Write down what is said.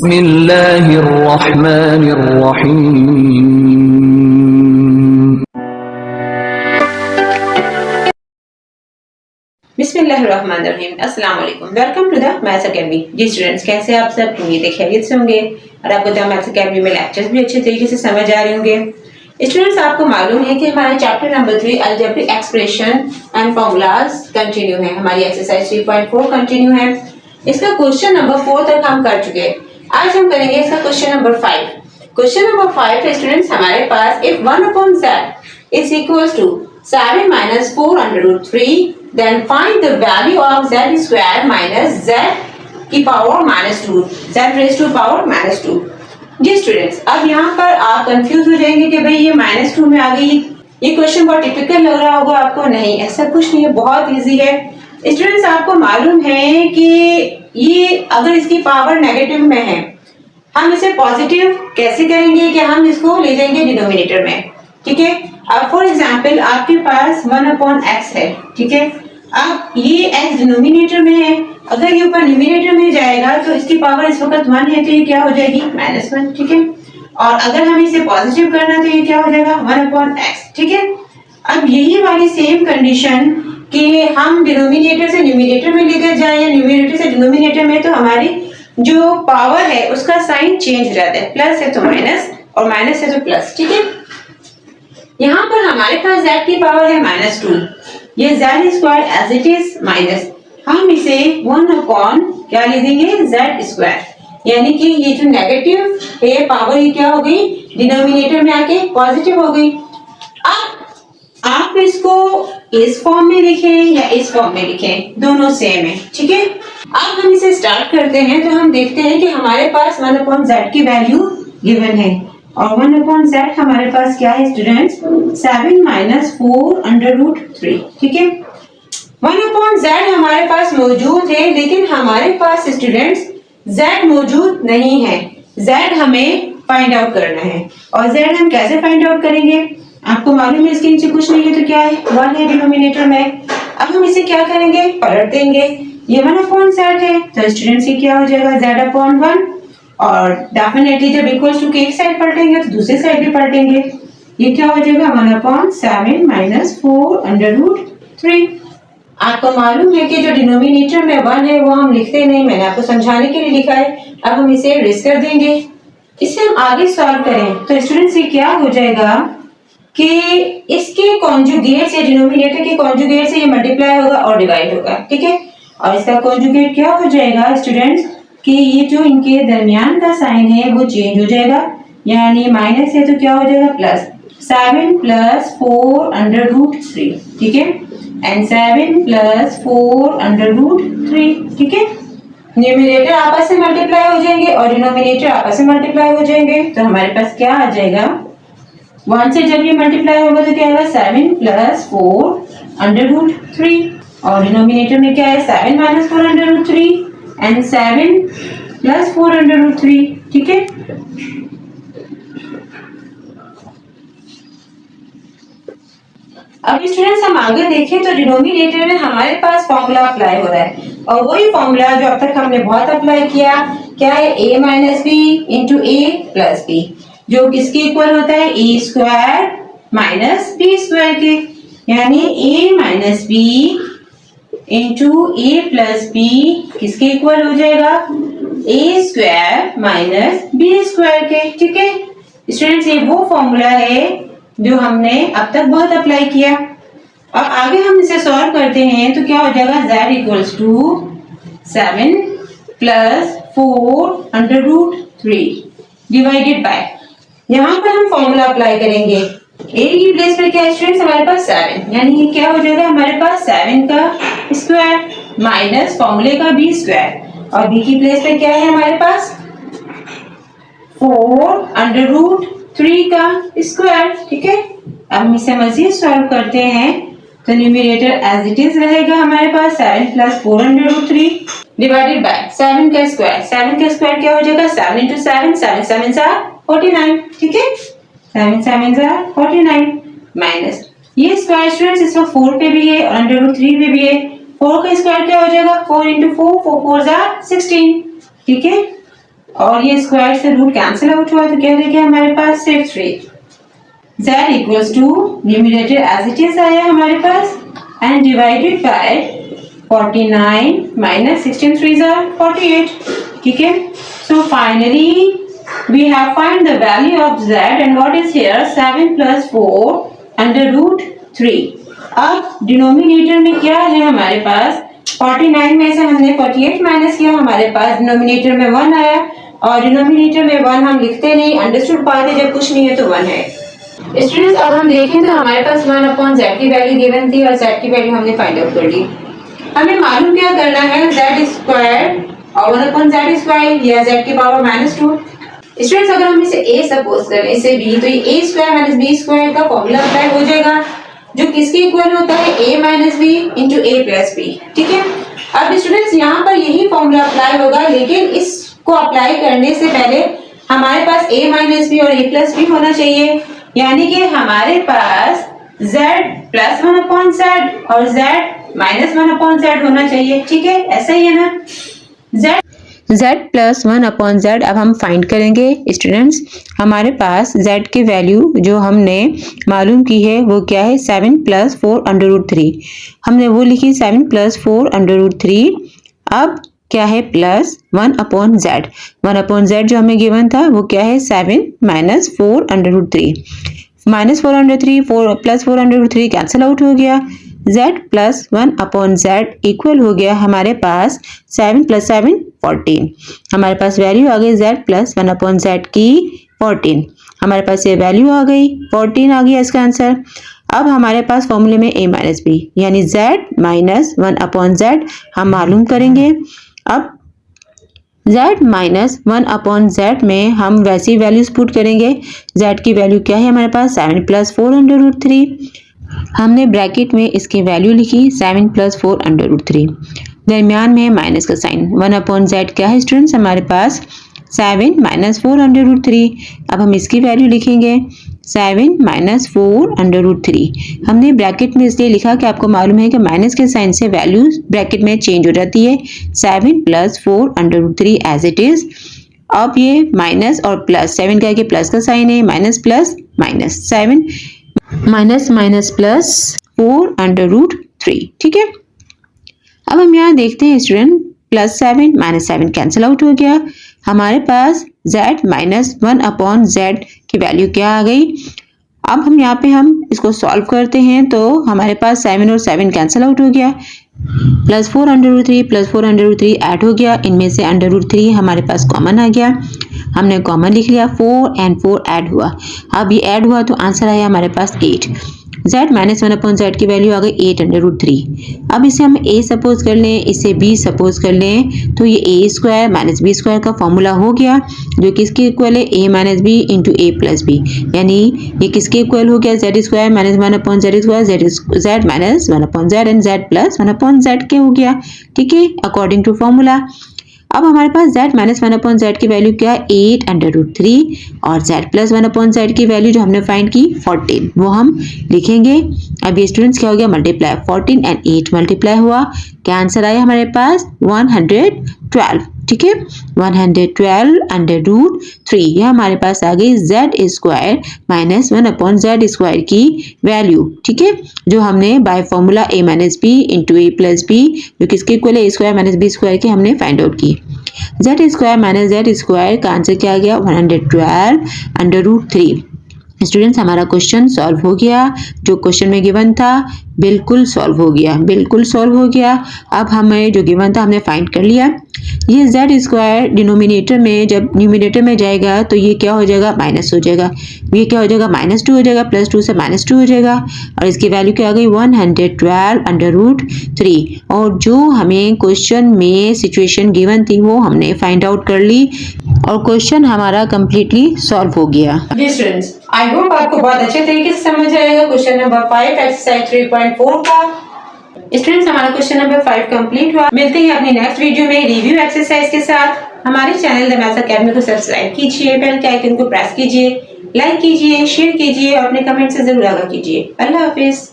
बिस्मिल्लाहिर्रहमानिर्रहीम। बिस्मिल्लाहिर्रहमानिर्रहीम। अस्सलाम वालेकुम। Welcome to the maths academy. जी स्टूडेंट्स, कैसे आप सब? उम्मीद है खैरियत से होंगे और आपको द मैथ्स अकेडमी में लेक्चर्स भी अच्छे तरीके से समझ आ रहे होंगे। स्टूडेंट्स, आपको मालूम है कि हमारा chapter number 3 algebraic expression and formulas continue है। हमारी एक्सरसाइज 3.4 कंटिन्यू है। इसका क्वेश्चन नंबर 4 तक हम कर चुके हैं। आज हम करेंगे इसका क्वेश्चन नंबर 5। क्वेश्चन नंबर 5 है स्टूडेंट्स हमारे पास, if 1/z is equals to 7 minus 4√3, then find the value of z square minus z की power -2, z raised to power -2। जी स्टूडेंट्स, अब यहाँ पर आप कंफ्यूज हो जाएंगे कि भाई ये -2 में आ गई। ये क्वेश्चन बहुत टिपिकल लग रहा होगा आपको। नहीं, ऐसा कुछ नहीं है, बहुत इजी है। स्टूडेंट्स, आपको मालूम है कि ये अगर इसकी पावर नेगेटिव में है, हम इसे पॉजिटिव कैसे करेंगे कि हम इसको ले जाएंगे डिनोमिनेटर में। ठीक है, अब फॉर एग्जांपल आपके पास 1/x है। ठीक है, अब ये x डिनोमिनेटर में है, अगर ये ऊपर न्यूमिनेटर में जाएगा तो इसकी पावर इस वक्त 1 है, तो ये क्या हो जाएगी -1। ठीक है, और अगर हमें इसे पॉजिटिव करना तो ये क्या हो जाएगा 1/x। ठीक है, अब यही वाली सेम कंडीशन कि हम डिनोमिनेटर से न्यूमिनेटर में लेकर जाए या न्यूमिनेटर से डिनोमिनेटर में, तो हमारी जो पावर है उसका साइन चेंज हो जाता है। प्लस है तो माइनस और माइनस है तो प्लस। ठीक है, यहाँ पर हमारे पास z की पावर है -2, ये z square as it is minus, हम इसे 1 क्या ले देंगे z स्क्वायर, यानी कि ये जो नेगेटिव है पावर ये क्या हो गई डिनोमिनेटर में आके पॉजिटिव हो गई। अब आप इसको इस फॉर्म में लिखें या इस फॉर्म में लिखें, दोनों सेम है। ठीक है, अब हम इसे स्टार्ट करते हैं तो हम देखते हैं कि हमारे पास 1/z की वैल्यू गिवन है और 1/z हमारे पास क्या है स्टूडेंट्स 7 - 4√3। ठीक है, 1/z हमारे पास मौजूद है, लेकिन हमारे पास स्टूडेंट्स z मौजूद नहीं है। z हमें फाइंड आउट करना है और z हम कैसे फाइंड आउट करेंगे? आपको मालूम है इसके नीचे कुछ नहीं है तो क्या है 1 है डिनोमिनेटर में। अब हम इसे क्या करेंगे, पलट देंगे। ये 1/z है तो स्टूडेंट्स ये क्या हो जाएगा z/1, और डेफिनेटली जब इक्वल्स टू के एक साइड पलटेंगे तो दूसरी साइड भी पलटेंगे। ये क्या हो जाएगा 1/7 - 4√3। आपको मालूम है कि जो डिनोमिनेटर में 1 है वो हम लिखते नहीं, मैंने आपको समझाने के लिए लिखा है। अब हम इसे रेस कर देंगे, इसे हम आगे सॉल्व करें तो स्टूडेंट्स ये क्या हो जाएगा कि इसके कॉन्जुगेट से, डिनोमिनेटर के कॉन्जुगेट से ये मल्टीप्लाई होगा और डिवाइड होगा। ठीक है, और इसका कॉन्जुगेट क्या हो जाएगा स्टूडेंट्स कि ये जो इनके दरमियान का साइन है वो चेंज हो जाएगा, यानी माइनस है तो क्या हो जाएगा प्लस। 7 + 4√3। ठीक है, एंड 7 + 4√3। ठीक है, न्यूमरेटर आपस में मल्टीप्लाई हो जाएंगे और डिनोमिनेटर आपस में मल्टीप्लाई हो जाएंगे, तो हमारे पास क्या आ जाएगा 1 से जब ये मल्टीप्लाई होगा तो क्या आएगा 7 + 4√3 और डिनोमिनेटर में क्या है 7 - 4√3 एंड 7 + 4√3। ठीक है, अब स्टूडेंट्स हम आगे देखें तो डिनोमिनेटर में हमारे पास फॉर्मूला अप्लाई हो रहा है और वही फॉर्मूला जो अब तक हमने बहुत अप्लाई किया, क्या है a - b * a + b, जो किसके इक्वल होता है a² - b² के, यानी a - b * a + b किसके इक्वल हो जाएगा a² - b² के। ठीक है स्टूडेंट्स, ये वो फॉर्मूला है जो हमने अब तक बहुत अप्लाई किया। अब आगे हम इसे सॉल्व करते हैं तो क्या हो जाएगा z = 7 + 4√3 डिवाइडेड बाय, यहाँ पर हम फॉर्मूला अप्लाई करेंगे। a की प्लेस पे क्या है स्टूडेंट्स हमारे पास 7, यानी ये क्या हो जाएगा हमारे पास 7 का स्क्वायर माइनस फॉर्मूले का b² और b की प्लेस पे क्या है हमारे पास 4√3 का स्क्वायर। ठीक है, अब हम इसे मजीद सॉल्व करते हैं तो न्यूमरेटर एज इट इज रहेगा हमारे पास 7 + 4√3 डिवाइडेड बाय 7 का स्क्वायर। 7 का स्क्वायर क्या हो जाएगा 7 × 7, 7 7 49। ठीक है, 7 7 49 माइनस ये स्क्वायर स्टूडेंट्स इसमें 4 पे भी है और √3 पे भी है। 4 का स्क्वायर क्या हो जाएगा 4 × 4, 4 4 16। ठीक है, और ये स्क्वायर से रूट कैंसिल आउट हुआ तो क्या रह गया हमारे पास सिर्फ 3। z equals to numerator as it is आया हमारे पास and divided by 49 minus 16 3 are 48। ठीक है, so finally we have find the value of z and what is here 7 plus 4 under root 3। अब डिनोमिनेटर में क्या है हमारे पास 49 में से हमने 48 माइनस किया, हमारे पास डिनोमिनेटर में 1 आया और डिनोमिनेटर में 1 हम लिखते नहीं, अंडरस्टूड बात है, जब कुछ नहीं है तो 1 है। स्टूडेंट्स अब हम देखें तो हमारे पास 1 अपॉन z की वैल्यू गिवन थी और z की वैल्यू हमने फाइंड आउट कर ली। हमें मालूम क्या करना है z स्क्वायर और 1 अपॉन z स्क्वायर या z की पावर -2। स्टूडेंट्स अगर हम इसे a सपोज करें इसे b तो ये a square minus b square का फॉर्मूला अप्लाई हो जाएगा जो किसके इक्वल होता है a minus b into a plus b। ठीक है, अब स्टूडेंट्स यहाँ पर यही फॉर्मूला अप्लाई होगा लेकिन इसको अप्लाई करने से पहले हमारे पास a माइनस b और a प्लस b होना चाहिए, यानी कि हमारे पास z प्लस 1 अपॉन z और z माइनस 1 अपॉन z होना चाहिए। ठीक है, ऐसा ही है ना। z प्लस 1 अपॉन z अब हम फाइंड करेंगे स्टूडेंट्स। हमारे पास z की वैल्यू जो हमने मालूम की है वो क्या है 7 प्लस 4 अंडर रूट 3, हमने वो लिखी 7 प्लस 4 अंडर रूट 3। अब क्या है plus 1 upon z, 1 upon z जो हमें गिवन था वो क्या है 7 minus 4 under root 3, minus 4 under 3 4 plus 4 under root 3 cancel out हो गया, z plus 1 upon z equal हो गया हमारे पास 7 प्लस 7 14। हमारे पास वैल्यू आ गई z प्लस 1 अपॉन z की 14, हमारे पास ये वैल्यू आ गई 14 आ गया इसका आंसर। अब हमारे पास फॉर्मूले में a माइनस बी यानी z माइनस 1 अपॉन z हम मालूम करेंगे। अब z माइनस 1 अपॉन z में हम वैसी वैल्यूज पुट करेंगे। z की वैल्यू क्या है हमारे पास 7 प्लस 4 अंडर रूट 3, हमने ब्रैकेट में इसकी वैल्यू लिखी 7 प्लस 4 अंडर रूट 3, दरमियान में माइनस का साइन 1 अपॉन z क्या है स्टूडेंट्स हमारे पास 7 माइनस 4 अंडर रूट 3। अब हम इसकी वैल्यू लिखेंगे 7 माइनस 4 अंडर रूट 3, हमने ब्रैकेट में इसलिए लिखा कि आपको मालूम है कि माइनस के साइन से वैल्यू ब्रैकेट में चेंज हो जाती है। 7 plus 4 under root 3 as it is. अब ये माइनस और प्लस 7 का के प्लस का साइन है, minus plus minus 7 minus minus plus 4 under root 3। ठीक है, अब हम यहाँ देखते हैं student plus 7 minus 7 cancel out हो गया, हमारे पास z माइनस 1 अपॉन z की वैल्यू क्या आ गई। अब हम यहाँ पे हम इसको सॉल्व करते हैं तो हमारे पास 7 और 7 कैंसिल आउट हो गया, plus 4 under root 3 plus 4 under root 3 add हो गया, इनमें से अंडर रूट 3 हमारे पास कॉमन आ गया, हमने कॉमन लिख लिया, 4 एंड 4 ऐड हुआ। अब ये ऐड हुआ तो आंसर आया हमारे पास 8। z माइनस 1 अपॉन z की वैल्यू आ गई 8 अंडर रूट 3। अब इसे हम a सपोज कर लें, इसे b सपोज कर लें तो ये a square minus b square का फॉर्मूला हो गया जो किसके इक्वल है a minus B into a plus b, यानी ये किसके इक्वल हो गया z square minus 1 upon z square z minus 1 upon z and z plus 1 upon z के हो गया। ठीक है, अकॉर्डिंग टू फॉर्मूला। अब हमारे पास z माइनस 1 अपॉन z की वैल्यू क्या है 8 अंडर रूट 3 और z प्लस 1 अपॉन z की वैल्यू जो हमने फाइंड की 14 वो हम लिखेंगे। अब ये स्टूडेंट्स क्या हो गया मल्टीप्लाई 14 एंड 8 मल्टीप्लाई हुआ, क्या आंसर आया हमारे पास 112। ठीक है, 112 अंडर रूट 3 यह हमारे पास आ गई z square minus 1 upon z square की वैल्यू। ठीक है, जो हमने by formula a minus B into a plus B जो किसके इक्वल है a square minus b square के हमने फाइंड आउट की। z square minus z square का आंसर क्या आ गया 112 अंडर रूट 3। स्टूडेंट्स हमारा क्वेश्चन सॉल्व हो गया, जो क्वेश्चन में गिवन था बिल्कुल सॉल्व हो गया, बिल्कुल सॉल्व हो गया। अब हमें जो गिवन था हमने फाइंड कर लिया। ये z स्क्वायर डिनोमिनेटर में जब न्यूमिनेटर में जाएगा तो ये क्या हो जाएगा माइनस हो जाएगा, ये क्या हो जाएगा -2 हो जाएगा, +2 से -2 हो जाएगा और इसकी वैल्यू क्या आ गई 112 अंडर रूट 3। और जो हमें क्वेश्चन में सिचुएशन गिवन थी वो हमने फाइंड आउट कर ली और क्वेश्चन हमारा कंप्लीटली सॉल्व हो गया। स्टूडेंट्स आई होप आपको बहुत अच्छे तरीके से समझ आएगा क्वेश्चन नंबर 5 एक्सरसाइज 3.4 का। स्टूडेंट्स हमारा क्वेश्चन नंबर 5 कंप्लीट हुआ। मिलते हैं अपनी नेक्स्ट वीडियो में रिव्यू एक्सरसाइज के साथ। हमारे चैनल द मैथ्स अकेडमी को सब्सक्राइब कीजिए, बेल के आइकन को प्रेस कीजिए, लाइक कीजिए, शेयर कीजिए और अपने कमेंट से जरूर आगाह कीजिए। अल्लाह हाफिज।